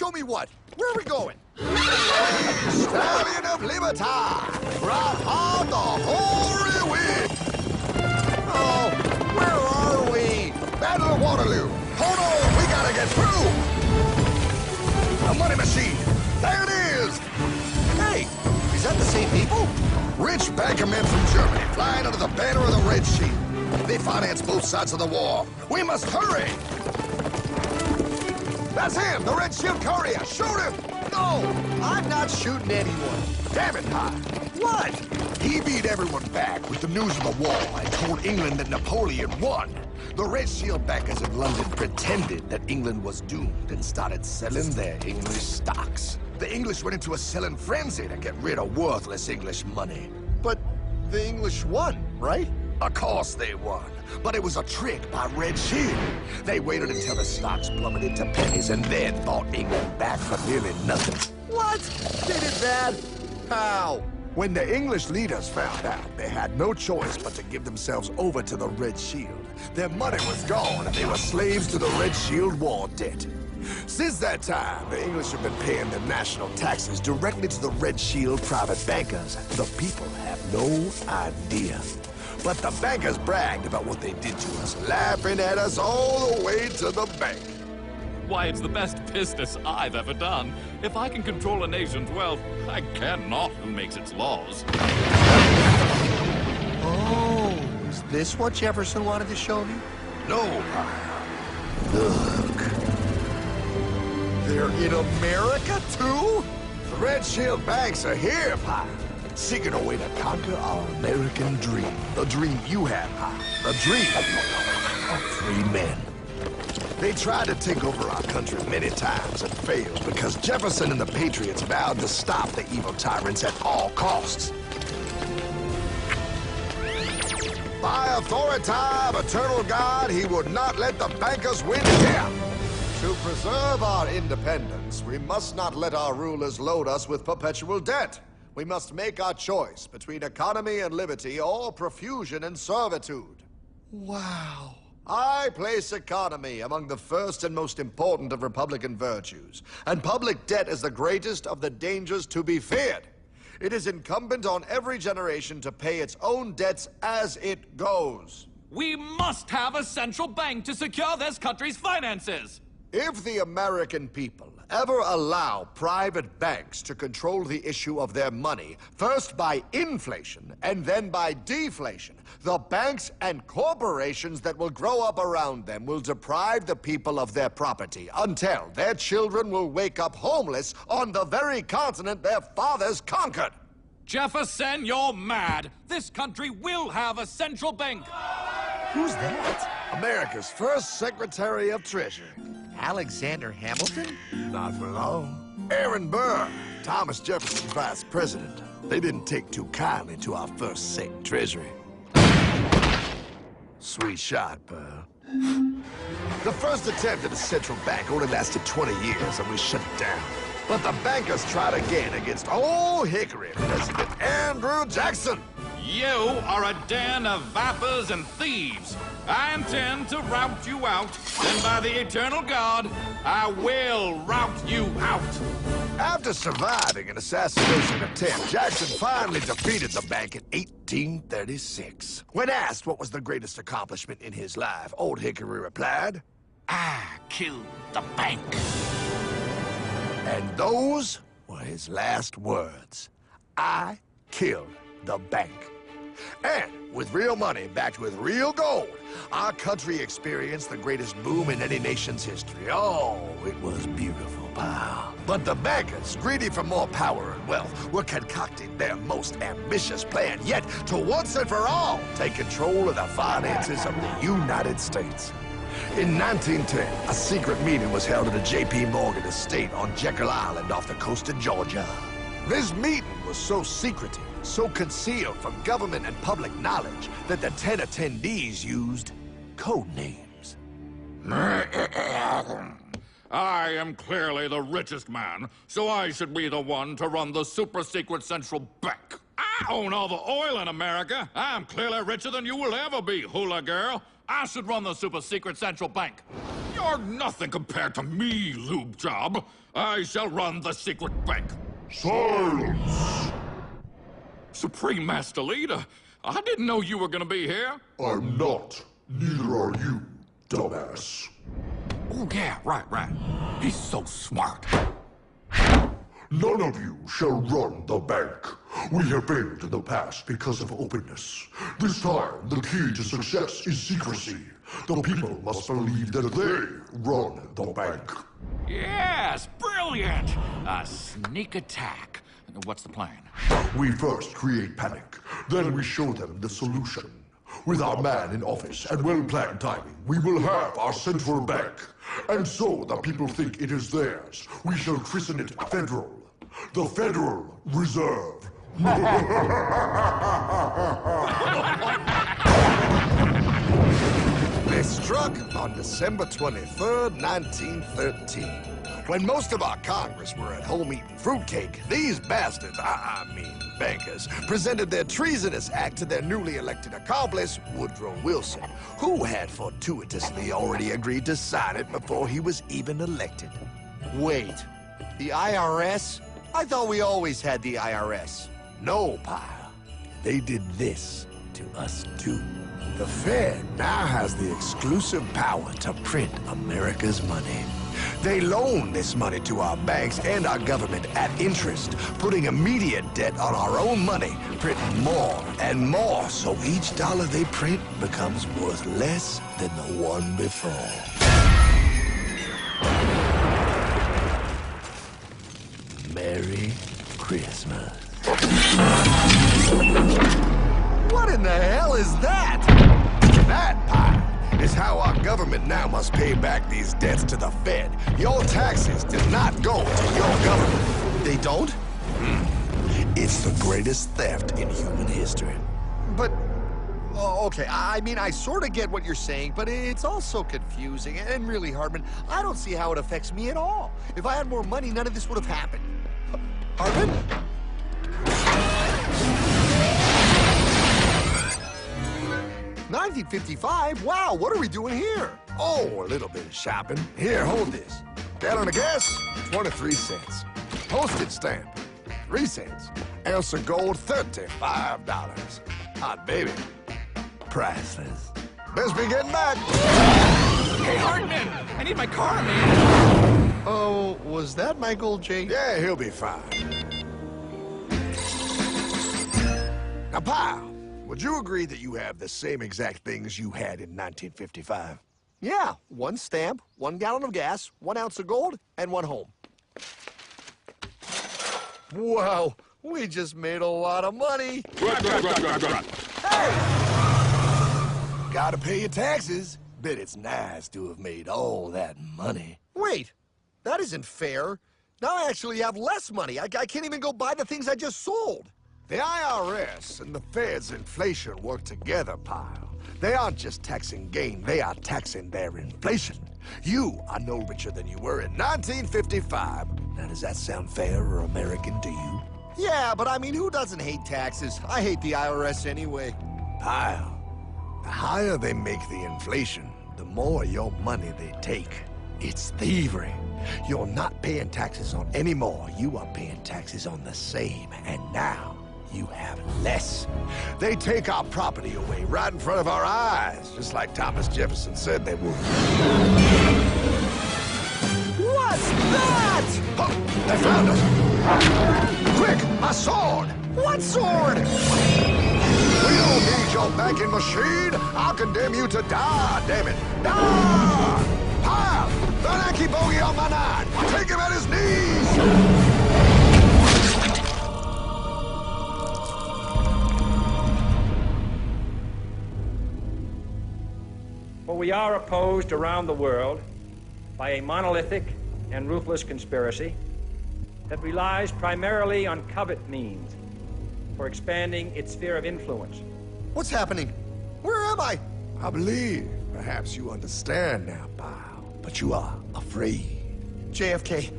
Show me what? Where are we going? Stallion of Liberty! Right on the hoary wind! Oh, where are we? Battle of Waterloo! Hold on, we gotta get through! A money machine! There it is! Hey, is that the same people? Rich banker men from Germany flying under the banner of the Red Shield. They finance both sides of the war. We must hurry! That's him, the Red Shield courier! Shoot him! No, I'm not shooting anyone. Damn it, Hi. What? He beat everyone back with the news of the war and told England that Napoleon won. The Red Shield backers in London pretended that England was doomed and started selling their English stocks. The English went into a selling frenzy to get rid of worthless English money. But the English won, right? Of course they won. But it was a trick by Red Shield. They waited until the stocks plummeted to pennies and then bought England back for nearly nothing. What? They did that? How? When the English leaders found out, they had no choice but to give themselves over to the Red Shield. Their money was gone and they were slaves to the Red Shield war debt. Since that time, the English have been paying their national taxes directly to the Red Shield private bankers. The people have no idea. But the bankers bragged about what they did to us, laughing at us all the way to the bank. Why, it's the best business I've ever done. If I can control a nation's wealth, I care not who makes its laws. Oh, is this what Jefferson wanted to show me? No, look. They're in America, too? The Red Shield banks are here, Pie. Seeking a way to conquer our American dream. The dream you have, Pie. The dream of free men. They tried to take over our country many times and failed because Jefferson and the Patriots vowed to stop the evil tyrants at all costs. By authority of eternal God, he would not let the bankers win here. To preserve our independence, we must not let our rulers load us with perpetual debt. We must make our choice between economy and liberty or profusion and servitude. Wow. I place economy among the first and most important of Republican virtues, and public debt is the greatest of the dangers to be feared. It is incumbent on every generation to pay its own debts as it goes. We must have a central bank to secure this country's finances. If the American people ever allow private banks to control the issue of their money, first by inflation and then by deflation, the banks and corporations that will grow up around them will deprive the people of their property until their children will wake up homeless on the very continent their fathers conquered. Jefferson, you're mad. This country will have a central bank. Who's that? America's first Secretary of Treasury. Alexander Hamilton? Not for long. Aaron Burr, Thomas Jefferson's vice president. They didn't take too kindly to our first Sec Treasury. Sweet shot, Burr. The first attempt at a central bank only lasted 20 years and we shut it down. But the bankers tried again against Old Hickory President Andrew Jackson. You are a den of vipers and thieves. I intend to rout you out, and by the eternal God, I will rout you out. After surviving an assassination attempt, Jackson finally defeated the bank in 1836. When asked what was the greatest accomplishment in his life, Old Hickory replied, I killed the bank. And those were his last words. I killed the bank. And with real money backed with real gold, our country experienced the greatest boom in any nation's history. Oh, it was beautiful, pal. But the bankers, greedy for more power and wealth, were concocting their most ambitious plan yet to once and for all take control of the finances of the United States. In 1910, a secret meeting was held at a J.P. Morgan estate on Jekyll Island off the coast of Georgia. This meeting was so secretive, so concealed from government and public knowledge that the 10 attendees used code names. I am clearly the richest man, so I should be the one to run the super-secret central bank. I own all the oil in America. I'm clearly richer than you will ever be, hula girl. I should run the super-secret central bank. You're You're nothing compared to me, Lube Job. I shall run the secret bank. Silence! Supreme Master Leader, I didn't know you were gonna be here. I'm not. Neither are you, dumbass. Oh, yeah, right. He's so smart. None of you shall run the bank. We have failed in the past because of openness. This time, the key to success is secrecy. The people must believe that they run the bank. Yes, brilliant! A sneak attack. What's the plan? We first create panic, then we show them the solution. With our man in office and well-planned timing, we will have our central bank. And so the people think it is theirs. We shall christen it Federal. The Federal Reserve. They struck on December 23rd, 1913. When most of our Congress were at home eating fruitcake, these bastards, I mean bankers, presented their treasonous act to their newly elected accomplice, Woodrow Wilson, who had fortuitously already agreed to sign it before he was even elected. Wait, the IRS? I thought we always had the IRS. No, pal. They did this to us too. The Fed now has the exclusive power to print America's money. They loan this money to our banks and our government at interest, putting immediate debt on our own money, printing more and more, so each dollar they print becomes worth less than the one before. Merry Christmas. What in the hell is that? That pie is how our government now must pay back these debts to the Fed. Your taxes did not go to your government. They don't? It's the greatest theft in human history. But, okay, I mean, I sort of get what you're saying, but it's also confusing. And really, Hartman, I don't see how it affects me at all. If I had more money, none of this would have happened. Hartman? 1955? Wow, what are we doing here? Oh, a little bit of shopping. Here, hold this. Gallon of gas, 23 cents. Postage stamp, 3 cents. Ounce of gold, $35. Hot baby, priceless. Best be getting back. Hey, Hartman! I need my car, man! Oh, was that Michael J? Yeah, he'll be fine. Now, pal, would you agree that you have the same exact things you had in 1955? Yeah, 1 stamp, 1 gallon of gas, 1 ounce of gold, and 1 home. Wow, we just made a lot of money. Hey! Gotta pay your taxes. Bet it's nice to have made all that money. Wait, that isn't fair. Now I actually have less money. I can't even go buy the things I just sold. The IRS and the Fed's inflation work together, pal. They aren't just taxing gain, they are taxing their inflation. You are no richer than you were in 1955. Now, does that sound fair or American to you? Yeah, but I mean, who doesn't hate taxes? I hate the IRS anyway. Pal, the higher they make the inflation, the more your money they take. It's thievery. You're not paying taxes on any more. You are paying taxes on the same, and now you have less. They take our property away right in front of our eyes, just like Thomas Jefferson said they would. What's that? Oh, they found us! Quick, my sword! What sword? We don't need your banking machine! I'll condemn you to die, damn it! Die! Pile! The Yankee bogey on my 9! Take him at his knees! For we are opposed around the world by a monolithic and ruthless conspiracy that relies primarily on covert means for expanding its sphere of influence. What's happening? Where am I? I believe perhaps you understand now, pal, but you are afraid. JFK.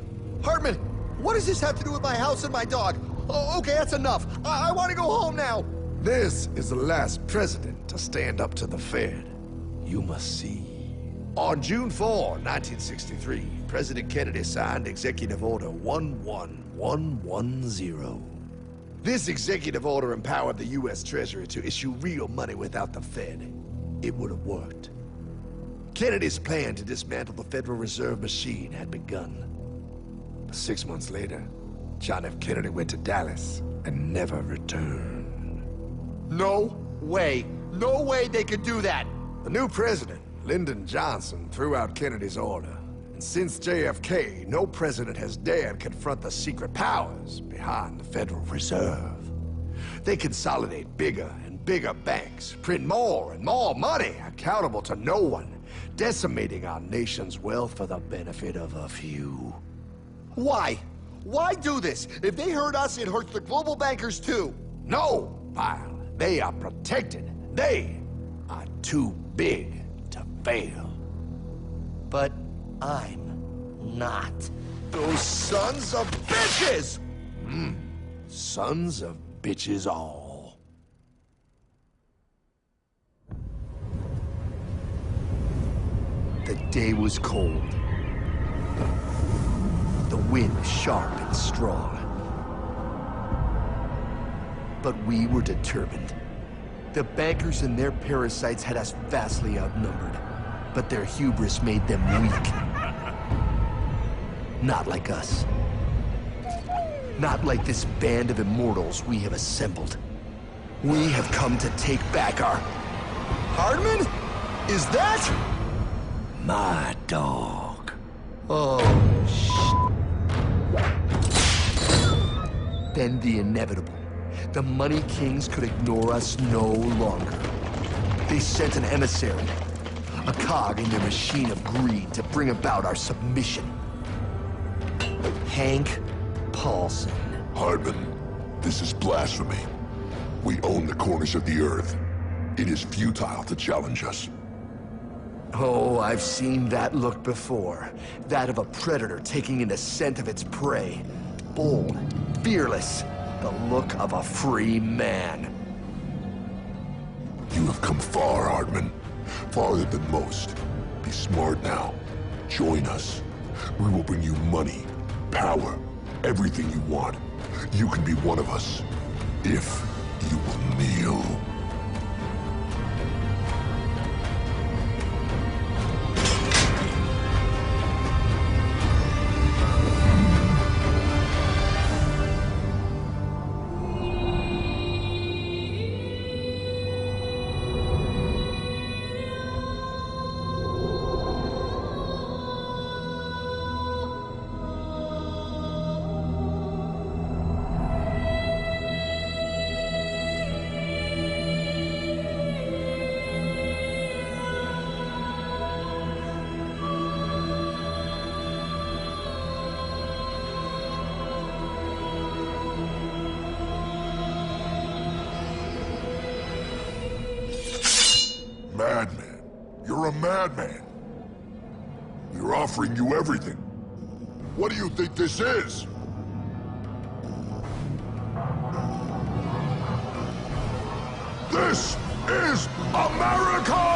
Hartman, what does this have to do with my house and my dog? Oh, okay, that's enough. I want to go home now. This is the last president to stand up to the Fed. You must see On June 4, 1963, President Kennedy signed Executive Order 11110. This executive order empowered the U.S. Treasury to issue real money without the Fed. It would have worked. Kennedy's plan to dismantle the Federal Reserve machine had begun. But 6 months later, John F. Kennedy went to Dallas and never returned. No way. No way they could do that. The new president, Lyndon Johnson, threw out Kennedy's order. And since JFK, no president has dared confront the secret powers behind the Federal Reserve. They consolidate bigger and bigger banks, print more and more money, accountable to no one, decimating our nation's wealth for the benefit of a few. Why? Why do this? If they hurt us, it hurts the global bankers too. No, pal. They are protected. They are too big to fail. But I'm not. Those sons of bitches! Sons of bitches all. The day was cold. The wind sharp and strong. But we were determined. The bankers and their parasites had us vastly outnumbered, but their hubris made them weak. Not like us. Not like this band of immortals we have assembled. We have come to take back our... Hardman? Is that... my dog? Oh, Then the inevitable. The money kings could ignore us no longer. They sent an emissary, a cog in their machine of greed to bring about our submission. Hank Paulson. Hardman, this is blasphemy. We own the corners of the earth. It is futile to challenge us. Oh, I've seen that look before. That of a predator taking in the scent of its prey. Bold, fearless, the look of a free man. You have come far, Hardman. Farther than most. Be smart now. Join us. We will bring you money, power, everything you want. You can be one of us, if you will kneel. Madman. You're a madman. We're offering you everything. What do you think this is? This is America!